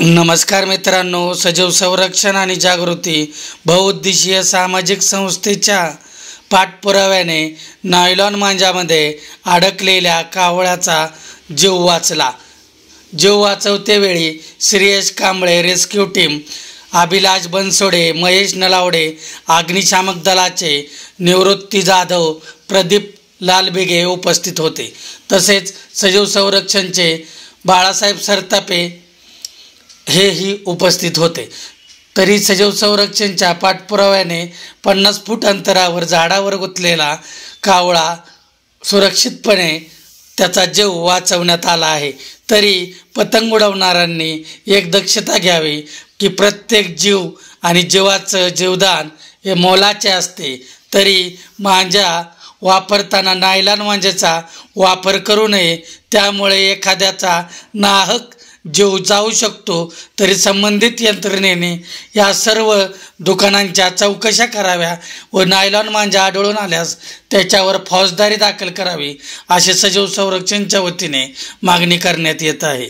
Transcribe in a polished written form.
नमस्कार मित्रांनो, सजीव संरक्षण आणि जागृती बहुउद्देशीय सामाजिक संस्थेच्या पाठपुराव्याने नायलॉन मांजामध्ये अडकलेल्या कावळ्याचा जीव वाचला। जीव वाचवतेवेळी श्रेयस कांबळे रेस्क्यू टीम, अभिलाष बनसोडे, महेश नलावडे अग्निशामक दलाचे, निवृत्ती जाधव, प्रदीप लालबेगे उपस्थित होते। तसेच सजीव संरक्षणचे बाळासाहेब सरतापे हेही उपस्थित होते। तरी सजीव संरक्षणच्या पाठपुराव्याने 50 फूट अंतरावर झाडावर गुंतलेला कावळा सुरक्षितपणे त्याचा जीव वाचवण्यात आला आहे। तरी पतंग उडवणाऱ्यांनी एक दक्षता घ्यावी की प्रत्येक जीव आणि जीवाचं जीवदान हे मोलाचे असते। तरी मांजा वापरताना नायलॉन मांजाचा वापर करू नये, त्यामुळे एखाद्याचा नाहक जीव जाऊ शकतो। तरी संबंधित यंत्रणेने या सर्व दुकानांच्या चौकशा कराव्या व नायलॉन मांजा आढळून आल्यास त्याच्यावर फौजदारी दाखल करावी, असे सजीव संरक्षणच्या वतीने मागणी करण्यात येत आहे।